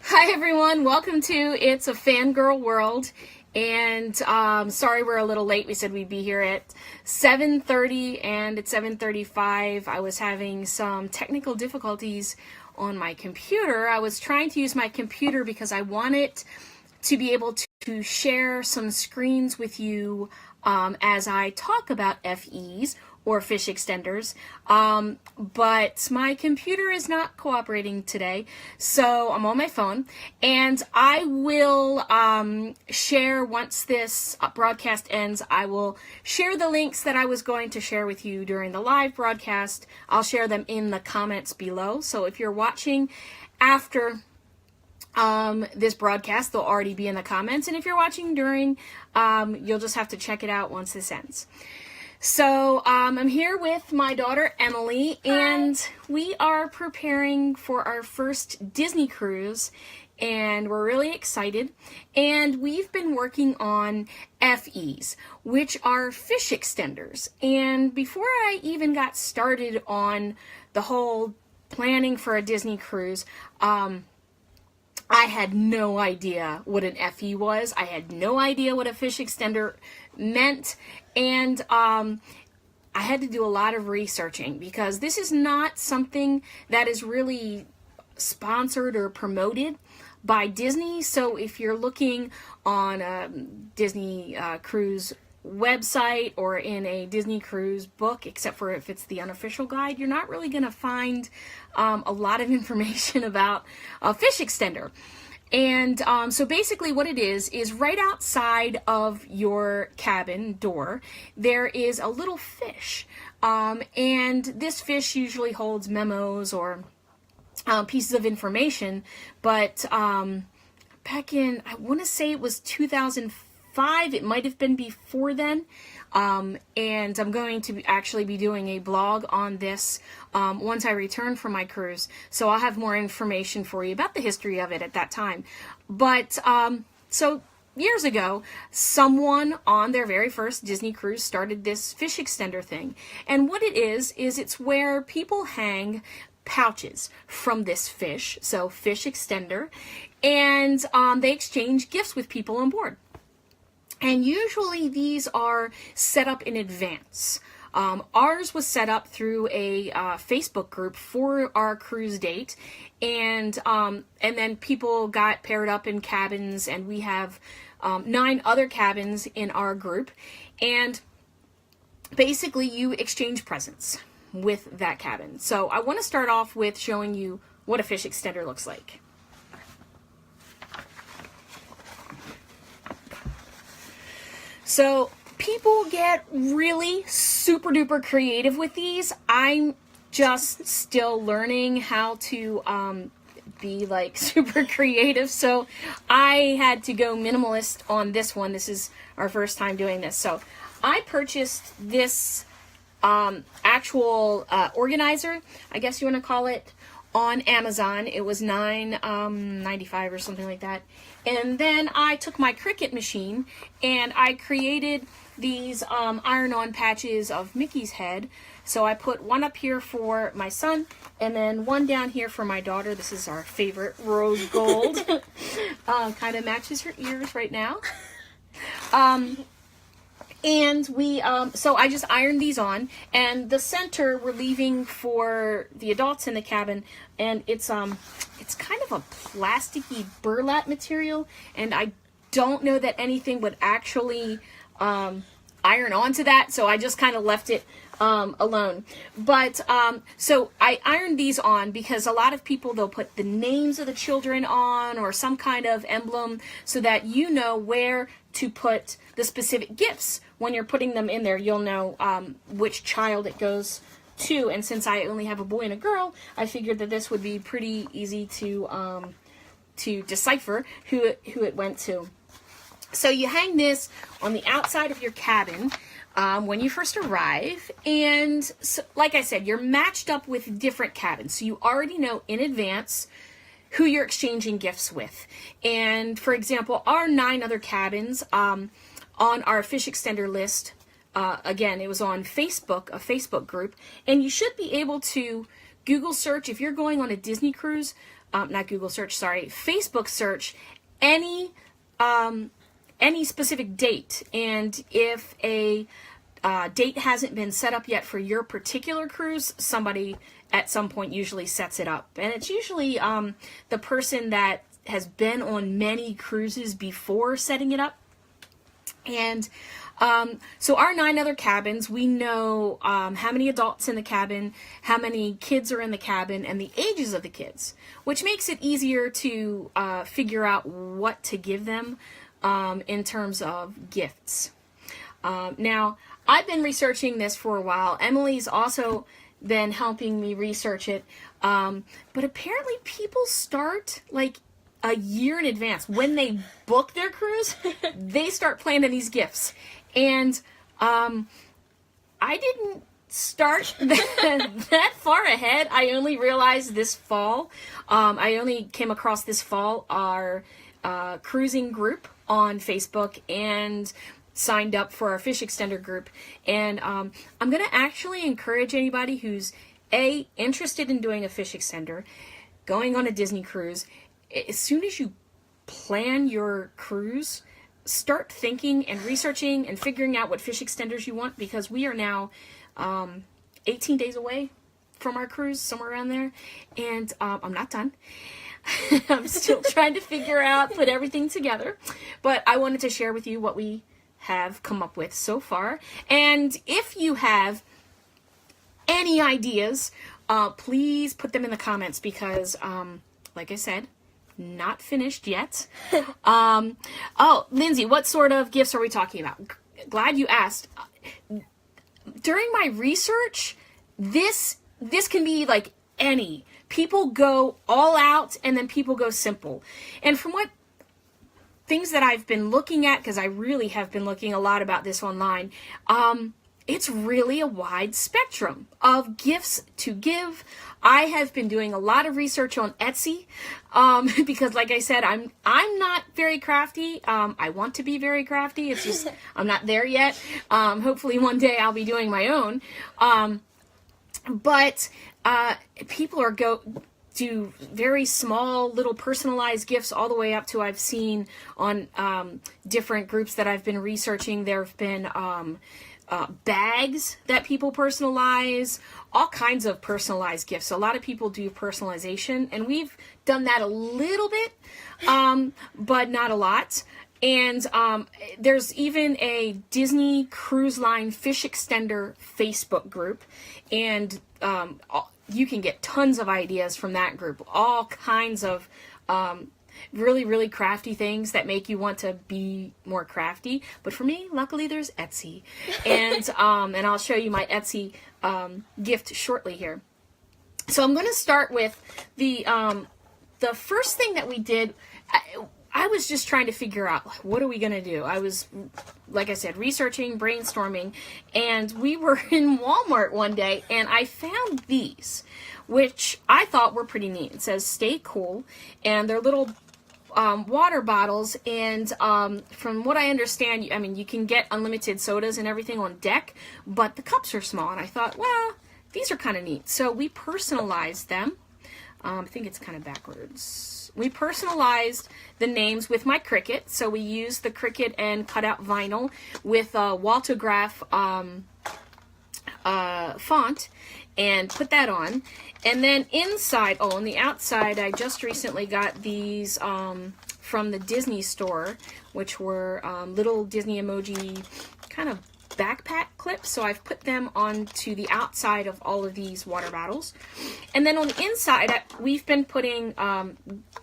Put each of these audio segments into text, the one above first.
Hi everyone, welcome to It's a Fangirl World, and sorry we're a little late. We said we'd be here at 7:30 and at 7:35 I was having some technical difficulties on my computer. I was trying to use my computer because I wanted to be able to share some screens with you as I talk about FEs or fish extenders, but my computer is not cooperating today, so I'm on my phone, and I will share, once this broadcast ends, I will share the links that I was going to share with you during the live broadcast. I'll share them in the comments below, so if you're watching after this broadcast, they'll already be in the comments, and if you're watching during, you'll just have to check it out once this ends. So I'm here with my daughter Emily, and we are preparing for our first Disney cruise, and we're really excited. And we've been working on FEs, which are fish extenders. And before I even got started on the whole planning for a Disney cruise, I had no idea what an FE was. I had no idea what a fish extender meant, and I had to do a lot of researching because this is not something that is really sponsored or promoted by Disney. So if you're looking on a Disney cruise website or in a Disney cruise book, except for if it's the unofficial guide, you're not really going to find a lot of information about a fish extender. And so basically what it is right outside of your cabin door, there is a little fish. And this fish usually holds memos or pieces of information. But back in, I want to say it was 2005, it might have been before then. And I'm going to actually be doing a blog on this once I return from my cruise. So I'll have more information for you about the history of it at that time. But so years ago, someone on their very first Disney cruise started this fish extender thing. And what it is it's where people hang pouches from this fish, so fish extender, and they exchange gifts with people on board. And usually these are set up in advance. Ours was set up through a Facebook group for our cruise date, and then people got paired up in cabins, and we have 9 other cabins in our group, and basically you exchange presents with that cabin. So I want to start off with showing you what a fish extender looks like. So people get really super duper creative with these. I'm just still learning how to be like super creative, so I had to go minimalist on this one. This is our first time doing this. So I purchased this actual organizer, I guess you want to call it, on Amazon. It was $9.95 or something like that. And then I took my Cricut machine and I created these iron-on patches of Mickey's head. So I put one up here for my son and then one down here for my daughter. This is our favorite rose gold. Kind of matches her ears right now. And we, so I just ironed these on, and the center we're leaving for the adults in the cabin, and it's kind of a plasticky burlap material, and I don't know that anything would actually iron onto that, so I just kind of left it alone. But so I ironed these on because a lot of people, they'll put the names of the children on or some kind of emblem so that you know where to put the specific gifts. When you're putting them in there, you'll know which child it goes to. And since I only have a boy and a girl, I figured that this would be pretty easy to decipher who it went to. So you hang this on the outside of your cabin when you first arrive, and so, like I said, you're matched up with different cabins, so you already know in advance who you're exchanging gifts with. And for example, our 9 other cabins on our fish extender list, again, it was on Facebook, a Facebook group, and you should be able to Google search if you're going on a Disney cruise. not Google search, sorry, Facebook search any specific date. And if a date hasn't been set up yet for your particular cruise, somebody at some point usually sets it up. And it's usually the person that has been on many cruises before setting it up. And so our 9 other cabins, we know how many adults in the cabin, how many kids are in the cabin, and the ages of the kids, which makes it easier to figure out what to give them in terms of gifts. Now, I've been researching this for a while. Emily's also been helping me research it. But apparently people start like a year in advance. When they book their cruise, they start planning these gifts. And I didn't start that far ahead. I only realized this fall. I only came across this fall our cruising group on Facebook and signed up for our fish extender group. And I'm going to actually encourage anybody who's interested in doing a fish extender, going on a Disney cruise. As soon as you plan your cruise, start thinking and researching and figuring out what fish extenders you want, because we are now 18 days away from our cruise, somewhere around there. And I'm not done. I'm still trying to figure out, put everything together. But I wanted to share with you what we have come up with so far. And if you have any ideas, please put them in the comments, because like I said, not finished yet. Oh, Lindsay, what sort of gifts are we talking about? Glad you asked. During my research, this can be like any. People go all out and then people go simple. And from what things that I've been looking at, because I really have been looking a lot about this online, it's really a wide spectrum of gifts to give. I have been doing a lot of research on Etsy, because like I said, I'm not very crafty. I want to be very crafty. It's just, I'm not there yet. Hopefully one day I'll be doing my own. But people do very small little personalized gifts all the way up to, I've seen on different groups that I've been researching, there have been bags that people personalize, all kinds of personalized gifts. A lot of people do personalization, and we've done that a little bit, but not a lot. And there's even a Disney Cruise Line Fish Extender Facebook group, and you can get tons of ideas from that group. All kinds of really, really crafty things that make you want to be more crafty. But for me, luckily, there's Etsy. And I'll show you my Etsy gift shortly here. So I'm going to start with the first thing that we did. I was just trying to figure out, what are we going to do? I was, like I said, researching, brainstorming, and we were in Walmart one day, and I found these, which I thought were pretty neat. It says, "Stay cool," and they're little water bottles, and from what I understand, I mean, you can get unlimited sodas and everything on deck, but the cups are small, and I thought, well, these are kind of neat. So we personalized them. I think it's kind of backwards. We personalized the names with my Cricut. So we used the Cricut and cut out vinyl with a Waltograph font and put that on. And then inside, on the outside, I just recently got these from the Disney store, which were little Disney emoji kind of backpack clips. So I've put them onto the outside of all of these water bottles. And then on the inside, we've been putting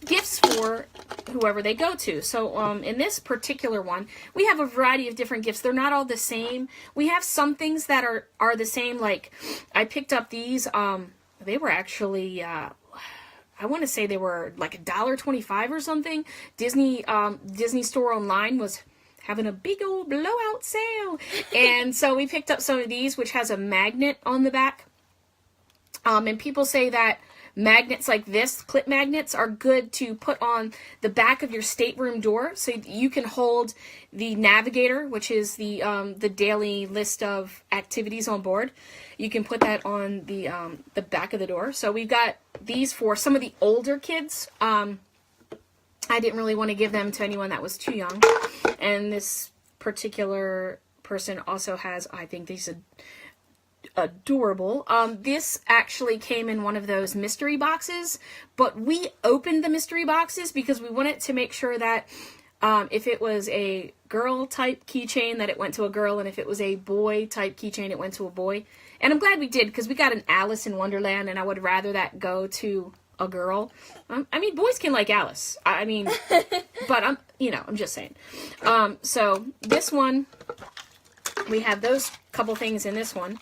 gifts for whoever they go to. So in this particular one, we have a variety of different gifts. They're not all the same. We have some things that are the same. Like, I picked up these. They were actually, I want to say they were like $1.25 or something. Disney store online was having a big old blowout sale. And so we picked up some of these, which has a magnet on the back. And people say that magnets like this, clip magnets, are good to put on the back of your stateroom door, so you can hold the navigator, which is the daily list of activities on board. You can put that on the back of the door. So we've got these for some of the older kids. I didn't really want to give them to anyone that was too young. And this particular person also has, I think these are adorable. This actually came in one of those mystery boxes, but we opened the mystery boxes because we wanted to make sure that if it was a girl type keychain, that it went to a girl, and if it was a boy type keychain, it went to a boy. And I'm glad we did, because we got an Alice in Wonderland, and I would rather that go to a girl. I mean, boys can like Alice. I mean, but I'm just saying. So this one, we have those couple things in this one.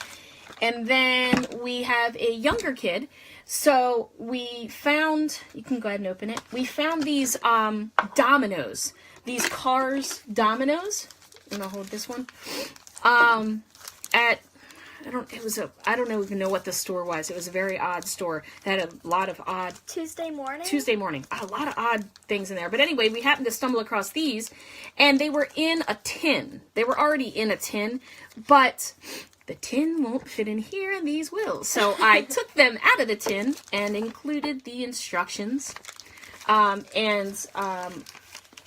And then we have a younger kid. So we found, you can go ahead and open it. We found these dominoes, these Cars dominoes. I'm gonna hold this one. At I don't even know what the store was. It was a very odd store that had a lot of odd... Tuesday morning. A lot of odd things in there. But anyway, we happened to stumble across these, and they were in a tin. They were already in a tin, but the tin won't fit in here, and these will. So I took them out of the tin and included the instructions.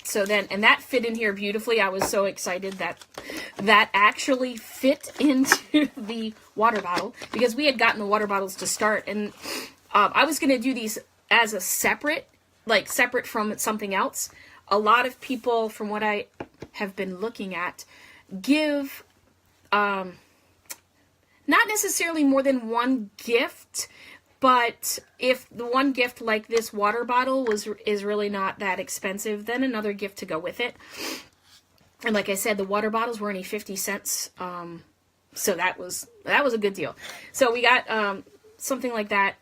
So then, and that fit in here beautifully. I was so excited that that actually fit into the water bottle, because we had gotten the water bottles to start, and I was going to do these as a separate from something else. A lot of people, from what I have been looking at, give not necessarily more than one gift, but if the one gift, like this water bottle, is really not that expensive, then another gift to go with it. And like I said, the water bottles were only 50 cents. So that was a good deal. So we got something like that.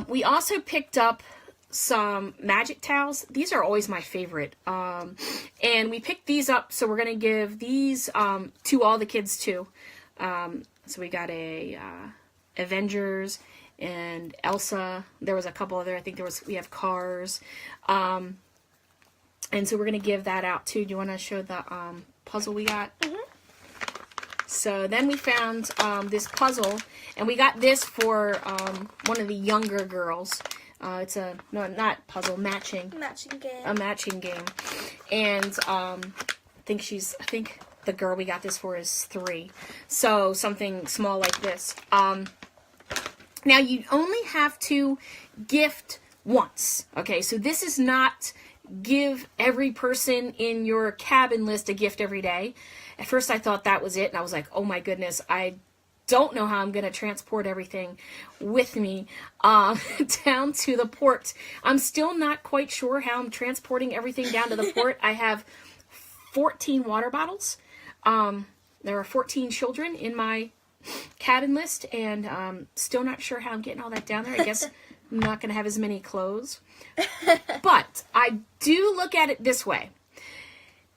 We also picked up some magic towels. These are always my favorite. And we picked these up, so we're going to give these to all the kids too. So we got a Avengers and Elsa. There was a couple other, we have Cars. And so we're going to give that out too. Do you want to show the puzzle we got? Mm-hmm. So then we found this puzzle, and we got this for one of the younger girls. It's not puzzle, matching game. A matching game. And I think the girl we got this for is 3. So something small like this. Now, you only have to gift once, okay? So this is not give every person in your cabin list a gift every day. At first, I thought that was it, and I was like, oh my goodness, I don't know how I'm going to transport everything with me down to the port. I'm still not quite sure how I'm transporting everything down to the port. I have 14 water bottles. There are 14 children in my cabin list, and still not sure how I'm getting all that down there. I guess I'm not going to have as many clothes. But I do look at it this way.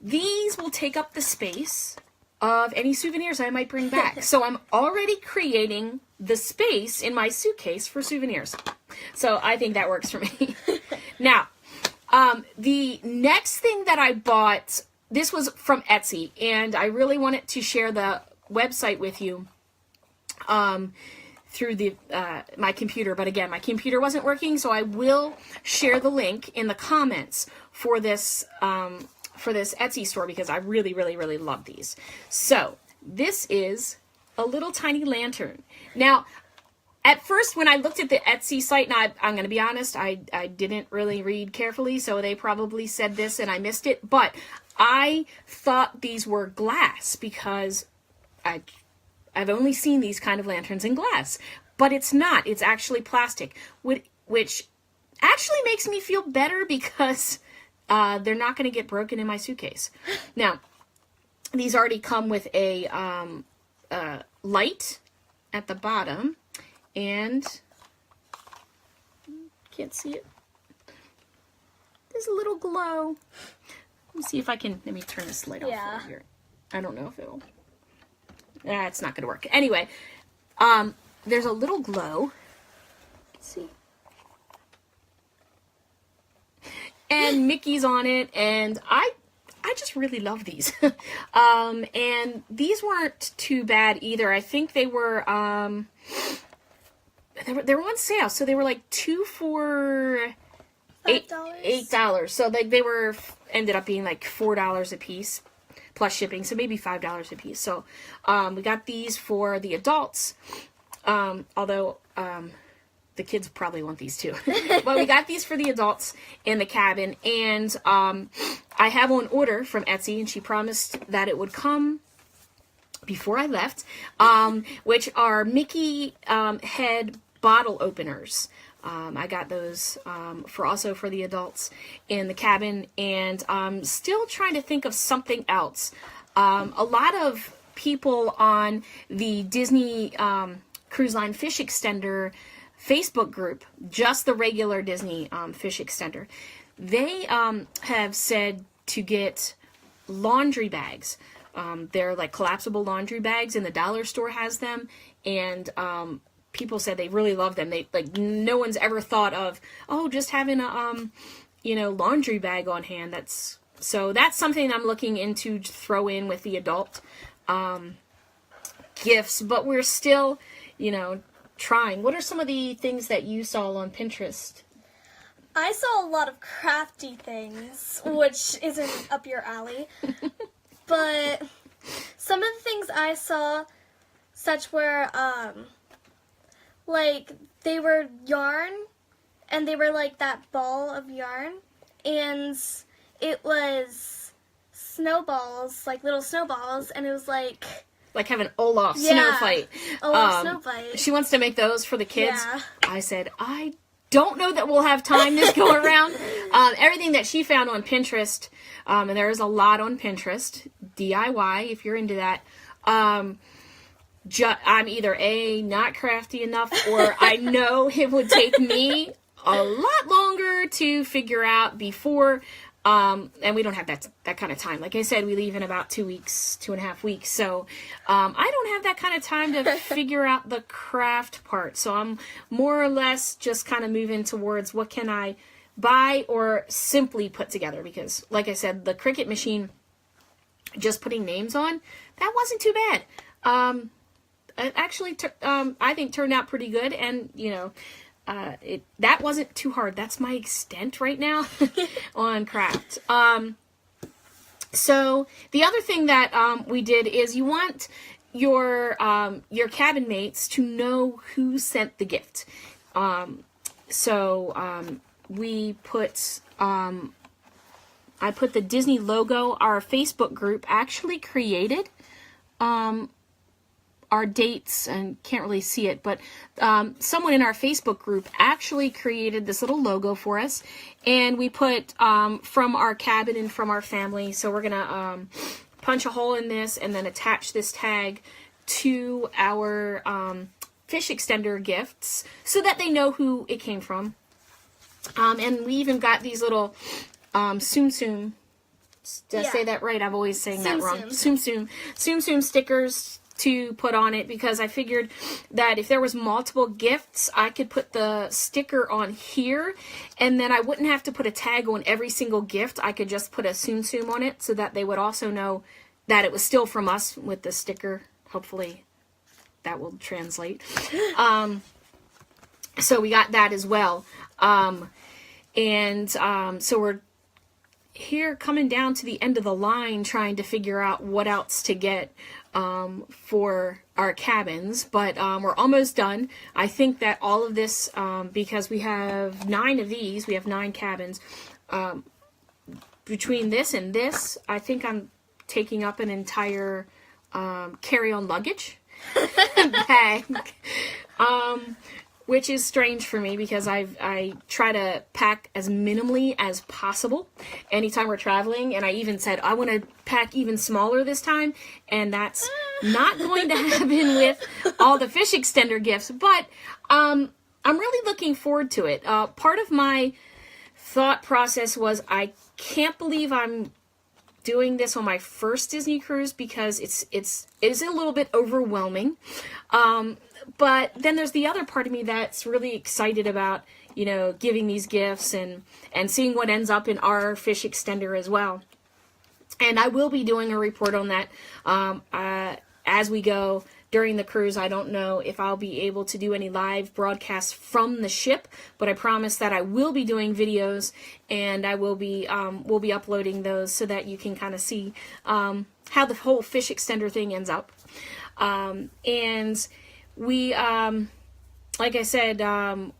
These will take up the space of any souvenirs I might bring back. So I'm already creating the space in my suitcase for souvenirs. So I think that works for me. Now, the next thing that I bought, this was from Etsy, and I really wanted to share the website with you through my computer, but again, my computer wasn't working, so I will share the link in the comments for this Etsy store, because I really, really, really love these. So this is a little tiny lantern. Now, at first, when I looked at the Etsy site, and I'm going to be honest, I didn't really read carefully, so they probably said this and I missed it, but I thought these were glass, because I've only seen these kind of lanterns in glass, but it's not. It's actually plastic, which actually makes me feel better, because they're not going to get broken in my suitcase. Now, these already come with a light at the bottom, and can't see it. There's a little glow. Let me see if I can. Let me turn this light off over here. I don't know if it'll. It's not going to work. Anyway, there's a little glow. Let's see. and Mickey's on it, and I just really love these. And these weren't too bad either. I think they were they were on sale, so they were like 2 for $8. So they were ended up being like $4 a piece plus shipping, so maybe $5 a piece. So we got these for the adults, although the kids probably want these too. But we got these for the adults in the cabin, and I have on order from Etsy, and she promised that it would come before I left, which are Mickey head bottle openers. I got those also for the adults in the cabin, and I'm still trying to think of something else. A lot of people on the Disney Cruise Line Fish Extender Facebook group, just the regular Disney Fish Extender, they have said to get laundry bags. They're like collapsible laundry bags, and the dollar store has them, and people said they really love them. They like, no one's ever thought of, oh, just having a laundry bag on hand. That's something I'm looking into to throw in with the adult gifts, but we're still trying. What are some of the things that you saw on Pinterest? I saw a lot of crafty things, which isn't up your alley. But some of the things I saw, such were, like, they were yarn, and they were like that ball of yarn, and it was snowballs, like little snowballs, and it was like having Olaf snow fight. Olaf snow fight. She wants to make those for the kids. Yeah. I said, I don't know that we'll have time this go around. Everything that she found on Pinterest, and there is a lot on Pinterest, DIY if you're into that. I'm either not crafty enough, or I know it would take me a lot longer to figure out before. And we don't have that kind of time. Like I said, we leave in about 2.5 weeks. So I don't have that kind of time to figure out the craft part. So I'm more or less just kind of moving towards what can I buy or simply put together. Because like I said, the Cricut machine, just putting names on, that wasn't too bad. It actually, I think, turned out pretty good. And, that wasn't too hard. That's my extent right now on craft. So the other thing that we did is you want your cabin mates to know who sent the gift. We put I put the Disney logo. Our Facebook group actually created our dates, and can't really see it, but someone in our Facebook group actually created this little logo for us, and we put from our cabin and from our family. So we're gonna punch a hole in this and then attach this tag to our fish extender gifts so that they know who it came from. And we even got these little Tsum Tsum. Did I say that right? I'm always saying that wrong. Tsum Tsum stickers to put on it, because I figured that if there was multiple gifts, I could put the sticker on here, and then I wouldn't have to put a tag on every single gift. I could just put a Tsum Tsum on it so that they would also know that it was still from us with the sticker. Hopefully that will translate. So we got that as well. So we're here coming down to the end of the line trying to figure out what else to get for our cabins, but we're almost done. I think that all of this, because we have 9 of these, we have 9 cabins, between this and this, I think I'm taking up an entire carry-on luggage bag, which is strange for me because I try to pack as minimally as possible anytime we're traveling. And I even said, I want to pack even smaller this time. And that's not going to happen with all the fish extender gifts. But I'm really looking forward to it. Part of my thought process was, I can't believe I'm doing this on my first Disney cruise because it is a little bit overwhelming. But then there's the other part of me that's really excited about, you know, giving these gifts and seeing what ends up in our fish extender as well. And I will be doing a report on that as we go during the cruise. I don't know if I'll be able to do any live broadcasts from the ship, but I promise that I will be doing videos, and I will be we'll be uploading those so that you can kind of see how the whole fish extender thing ends up. And we, like I said,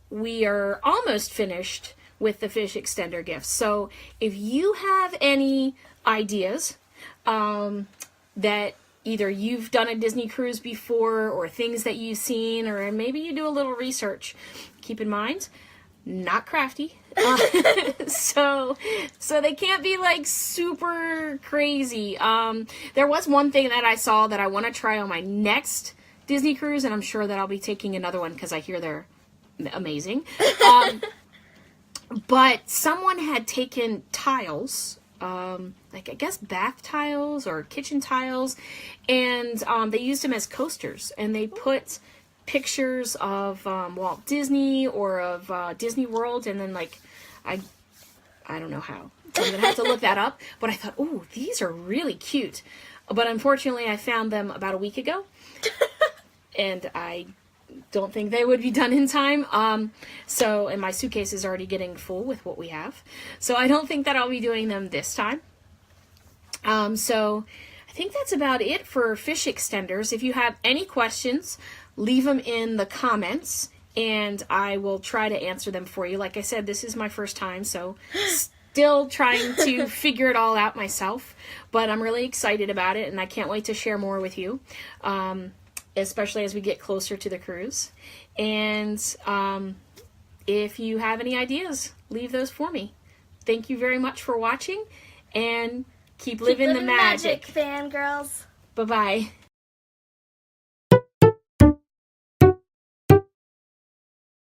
we are almost finished with the fish extender gifts. So if you have any ideas that either you've done a Disney cruise before or things that you've seen, or maybe you do a little research, keep in mind, not crafty. So they can't be like super crazy. There was one thing that I saw that I want to try on my next Disney cruise, and I'm sure that I'll be taking another one because I hear they're amazing. But someone had taken tiles, like I guess bath tiles or kitchen tiles, and they used them as coasters, and they put pictures of Walt Disney or of Disney World, and then like I don't know how. I'm gonna have to look that up. But I thought, oh, these are really cute. But unfortunately, I found them about a week ago, and I don't think they would be done in time. And my suitcase is already getting full with what we have. So I don't think that I'll be doing them this time. So I think that's about it for fish extenders. If you have any questions, leave them in the comments, and I will try to answer them for you. Like I said, this is my first time, so still trying to figure it all out myself. But I'm really excited about it, and I can't wait to share more with you. Especially as we get closer to the cruise. And if you have any ideas, leave those for me. Thank you very much for watching, and keep living the magic. Fangirls. Bye-bye.